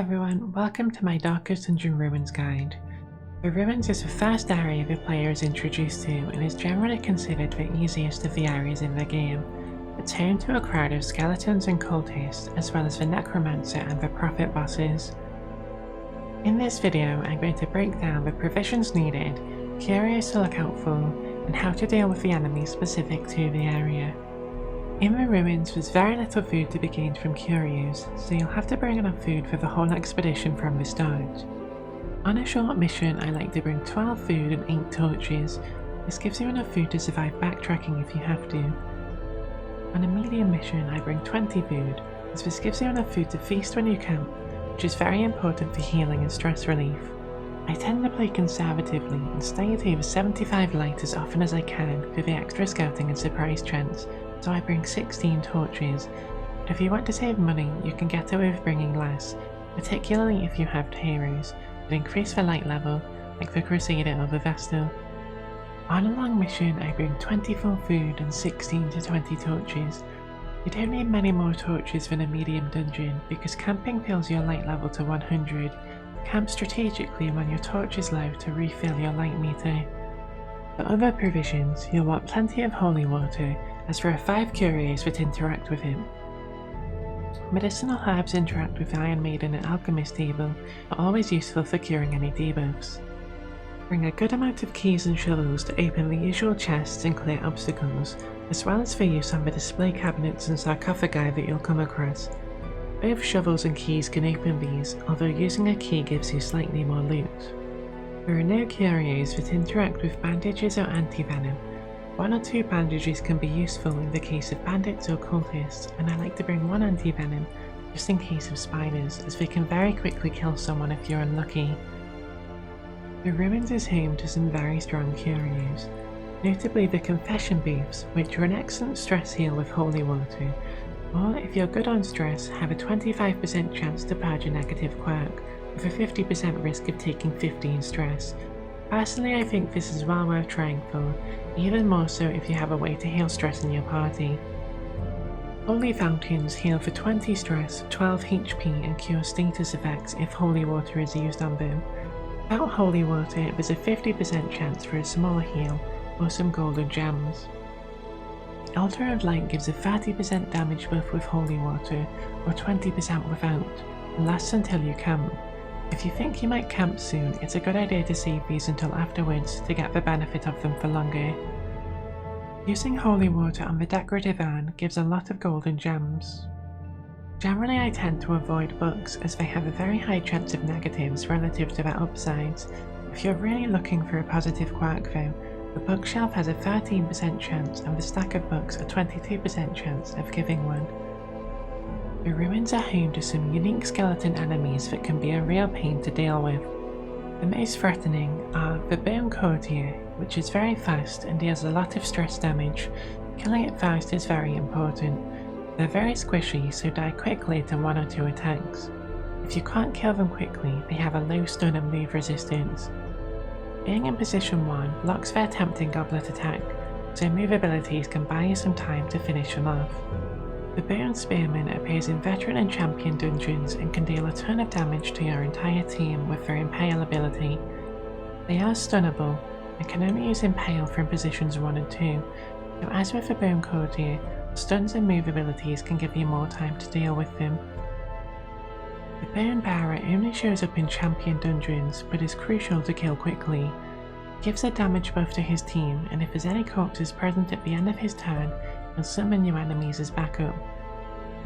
everyone, welcome to my Darkest Dungeon Ruins guide. The Ruins is the first area the player is introduced to and is generally considered the easiest of the areas in the game. It's home to a crowd of skeletons and cultists, as well as the Necromancer and the Prophet bosses. In this video, I'm going to break down the provisions needed, curios to look out for, and how to deal with the enemies specific to the area. In the ruins, there's very little food to be gained from curios, so you'll have to bring enough food for the whole expedition from the start. On a short mission, I like to bring 12 food and 8 torches. This gives you enough food to survive backtracking if you have to. On a medium mission, I bring 20 food, as this gives you enough food to feast when you camp, which is very important for healing and stress relief. I tend to play conservatively and stay at either 75 light as often as I can for the extra scouting and surprise chance, so I bring 16 torches. If you want to save money, you can get away with bringing less, particularly if you have heroes that increase the light level, like the Crusader or the Vestal. On a long mission, I bring 24 food and 16 to 20 torches. You don't need many more torches than a medium dungeon, because camping fills your light level to 100. Camp strategically when your torch is low to refill your light meter. For other provisions, you'll want plenty of holy water, as there are 5 curios that interact with it. Medicinal herbs interact with the Iron Maiden and Alchemist table, are always useful for curing any debuffs. Bring a good amount of keys and shovels to open the usual chests and clear obstacles, as well as for use on the display cabinets and sarcophagi that you'll come across. Both shovels and keys can open these, although using a key gives you slightly more loot. There are no curios that interact with bandages or anti-venom. 1 or 2 bandages can be useful in the case of bandits or cultists, and I like to bring 1 anti-venom just in case of spiders, as they can very quickly kill someone if you're unlucky. The Ruins is home to some very strong curios, notably the Confession Booths, which are an excellent stress heal with holy water, or if you're good on stress, have a 25% chance to purge a negative quirk, with a 50% risk of taking 15 stress. Personally, I think this is well worth trying for, even more so if you have a way to heal stress in your party. Holy Fountains heal for 20 stress, 12 HP and cure status effects if holy water is used on them. Without holy water, there's a 50% chance for a small heal, or some golden gems. Altar of Light gives a 30% damage buff with holy water, or 20% without, and lasts until you camp. If you think you might camp soon, it's a good idea to save these until afterwards to get the benefit of them for longer. Using holy water on the decorative urn gives a lot of golden gems. Generally, I tend to avoid books as they have a very high chance of negatives relative to their upsides. If you're really looking for a positive quirk though, the bookshelf has a 13% chance and the stack of books a 22% chance of giving one. The Ruins are home to some unique skeleton enemies that can be a real pain to deal with. The most threatening are the Bone Courtier, which is very fast and deals a lot of stress damage. Killing it fast is very important. They're very squishy, so die quickly to 1 or 2 attacks. If you can't kill them quickly, they have a low stun and move resistance. Being in position 1 blocks their tempting goblet attack, so move abilities can buy you some time to finish them off. The Bone Spearman appears in veteran and champion dungeons and can deal a ton of damage to your entire team with their Impale ability. They are stunnable and can only use Impale from positions 1 and 2, so as with the Bone Courtier, stuns and move abilities can give you more time to deal with them. The Bone Bearer only shows up in champion dungeons, but is crucial to kill quickly. He gives a damage buff to his team, and if there's any corpses present at the end of his turn, he'll summon new enemies as backup.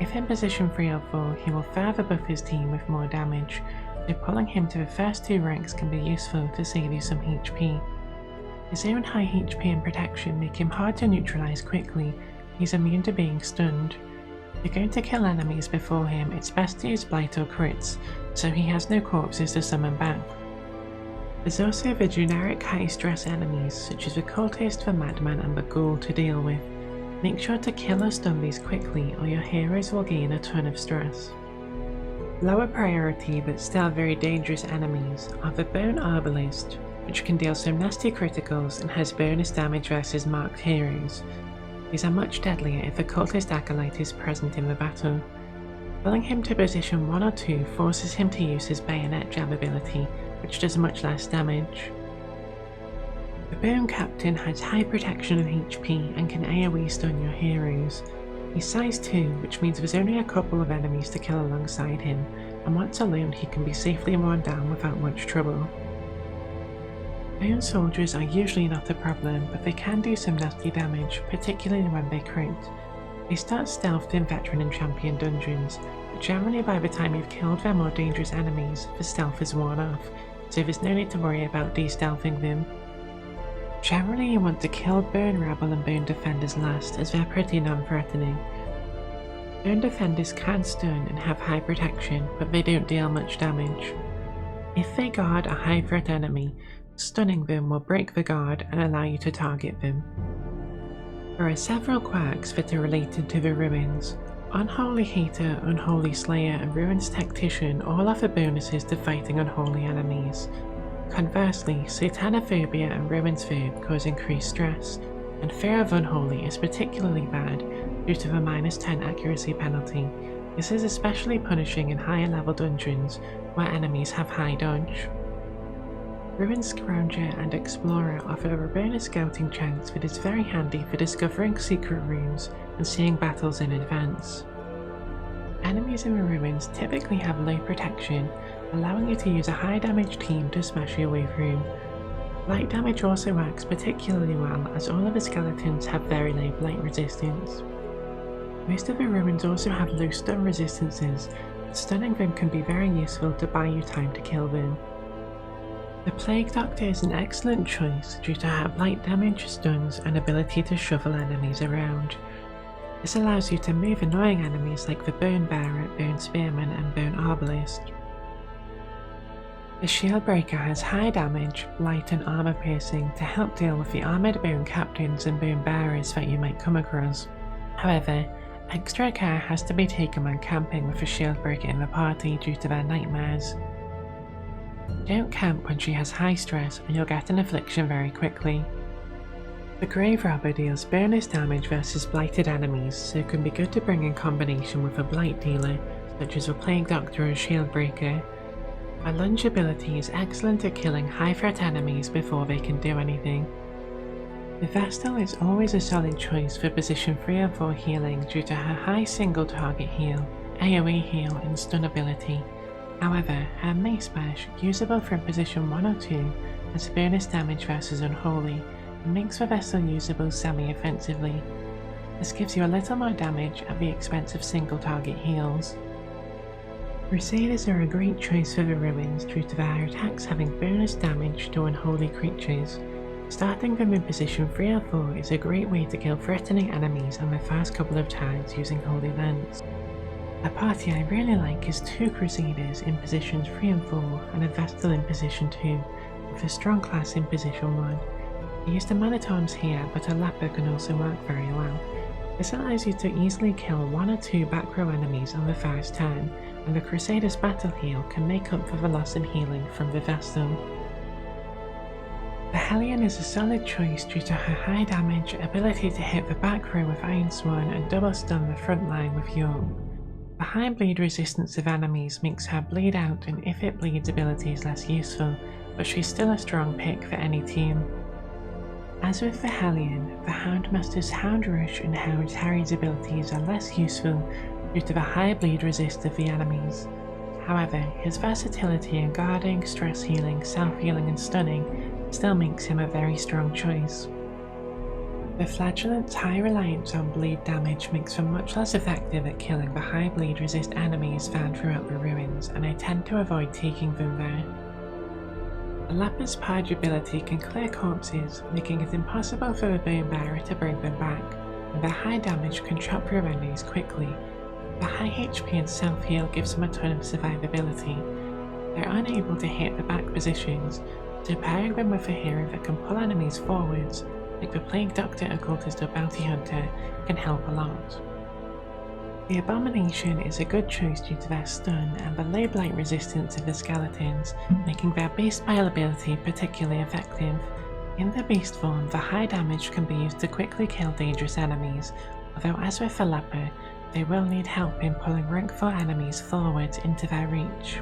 If in position 3 or 4, he will further buff his team with more damage, so pulling him to the first 2 ranks can be useful to save you some HP. His own high HP and protection make him hard to neutralize quickly. He's immune to being stunned. If you're going to kill enemies before him, it's best to use blight or crits, so he has no corpses to summon back. There's also the generic high stress enemies, such as the Cultist, the Madman and the Ghoul to deal with. Make sure to kill or stun these quickly, or your heroes will gain a ton of stress. Lower priority but still very dangerous enemies are the Bone Arbalist, which can deal some nasty criticals and has bonus damage versus marked heroes. These are much deadlier if a cultist acolyte is present in the battle. Pulling him to position 1 or 2 forces him to use his bayonet jab ability, which does much less damage. The Bone Captain has high protection and HP and can AoE stun your heroes. He's size 2, which means there's only a couple of enemies to kill alongside him, and once alone he can be safely worn down without much trouble. Bone soldiers are usually not a problem, but they can do some nasty damage, particularly when they crit. They start stealthed in veteran and champion dungeons, but generally by the time you've killed their more dangerous enemies, the stealth is worn off, so there's no need to worry about de-stealthing them. Generally you want to kill Bone Rebel and Bone Defenders last, as they're pretty non-threatening. Bone Defenders can stun and have high protection, but they don't deal much damage. If they guard a high threat enemy, stunning them will break the guard and allow you to target them. There are several quacks that are related to the ruins. Unholy Hater, Unholy Slayer and Ruins Tactician all offer bonuses to fighting unholy enemies. Conversely, Satanophobia and Ruins Phobe cause increased stress, and Fear of Unholy is particularly bad due to the -10 accuracy penalty. This is especially punishing in higher level dungeons where enemies have high dodge. Ruin Scrounger and Explorer offer a bonus scouting chance that is very handy for discovering secret rooms and seeing battles in advance. Enemies in the ruins typically have low protection, allowing you to use a high damage team to smash your way through. Light damage also works particularly well as all of the skeletons have very low blight resistance. Most of the ruins also have low stun resistances, but stunning them can be very useful to buy you time to kill them. The Plague Doctor is an excellent choice due to her light damage, stuns and ability to shuffle enemies around. This allows you to move annoying enemies like the Bone Bearer, Bone Spearman and Bone Arbalist. The Shield Breaker has high damage, blight and armor piercing to help deal with the armored Bone Captains and Bone Bearers that you might come across. However, extra care has to be taken when camping with a Shield Breaker in the party due to their nightmares. Don't camp when she has high stress and you'll get an affliction very quickly. The Grave Robber deals bonus damage versus blighted enemies, so it can be good to bring in combination with a blight dealer, such as a Plague Doctor or Shield Breaker. Her lunge ability is excellent at killing high threat enemies before they can do anything. The Vestal is always a solid choice for position 3 and 4 healing due to her high single target heal, AoE heal and stun ability. However, her Mace Bash, usable from position 1 or 2, has bonus damage versus Unholy, and makes the Vestal usable semi-offensively. This gives you a little more damage at the expense of single target heals. Crusaders are a great choice for the ruins due to their attacks having bonus damage to unholy creatures. Starting them in position 3 or 4 is a great way to kill threatening enemies on the first couple of turns using Holy Lance. A party I really like is 2 Crusaders in positions 3 and 4 and a Vestal in position 2, with a strong class in position 1. I used the Monotons here, but a Lapper can also work very well. This allows you to easily kill 1 or 2 back row enemies on the first turn, and the Crusader's battle heal can make up for the loss in healing from the Vestal. The Hellion is a solid choice due to her high damage, ability to hit the back row with Iron Swan and double stun the front line with York. The high bleed resistance of enemies makes her bleed out and if it bleeds abilities less useful, but she's still a strong pick for any team. As with the Hellion, the Houndmaster's Hound Rush and Hound Harry's abilities are less useful due to the high bleed resist of the enemies. However, his versatility in guarding, stress healing, self-healing and stunning still makes him a very strong choice. The Flagellant's high reliance on bleed damage makes them much less effective at killing the high bleed resist enemies found throughout the ruins, and I tend to avoid taking them there. The Lapper's Purge ability can clear corpses, making it impossible for the Bone Bearer to bring them back, and their high damage can chop through enemies quickly. The high HP and self-heal gives them a ton of survivability. They're unable to hit the back positions, so pairing them with a hero that can pull enemies forwards, like the Plague Doctor, Occultist or Bounty Hunter, can help a lot. The Abomination is a good choice due to their stun and the low blight resistance of the skeletons, making their Beast Bile ability particularly effective. In the beast form, the high damage can be used to quickly kill dangerous enemies, although as with the Leper, they will need help in pulling rank 4 enemies forward into their reach.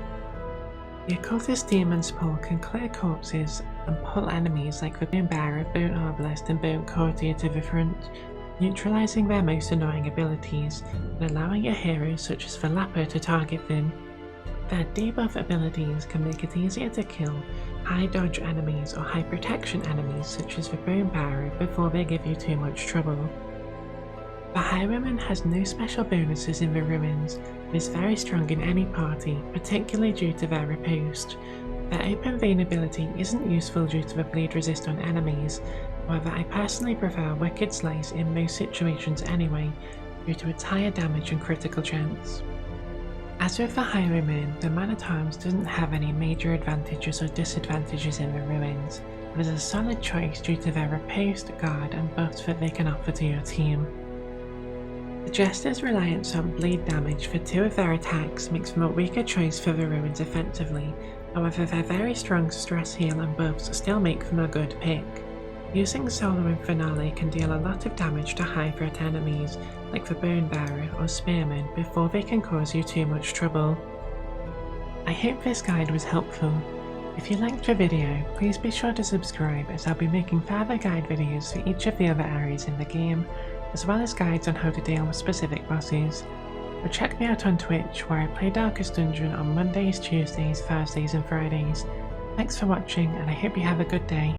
The Occultist Demon's Pull can clear corpses and pull enemies like the Bone Bearer, Bone Arbalest and Bone Courtier to the front, neutralising their most annoying abilities and allowing your heroes such as the Lapper to target them. Their debuff abilities can make it easier to kill high dodge enemies or high protection enemies such as the Bone Bearer before they give you too much trouble. The Highwayman has no special bonuses in the ruins, but is very strong in any party, particularly due to their riposte. Their open vein ability isn't useful due to the bleed resist on enemies, however I personally prefer Wicked Slice in most situations anyway, due to its higher damage and critical chance. As with the Highwayman, the Man-at-Arms doesn't have any major advantages or disadvantages in the ruins, but is a solid choice due to their riposte, guard and buffs that they can offer to your team. The Jester's reliance on bleed damage for 2 of their attacks makes them a weaker choice for the ruins offensively, however their very strong stress heal and buffs still make them a good pick. Using Solo in Finale can deal a lot of damage to high threat enemies like the Bone Bearer or Spearman before they can cause you too much trouble. I hope this guide was helpful. If you liked the video, please be sure to subscribe as I'll be making further guide videos for each of the other areas in the game, as well as guides on how to deal with specific bosses. Or check me out on Twitch where I play Darkest Dungeon on Mondays, Tuesdays, Thursdays and Fridays. Thanks for watching and I hope you have a good day.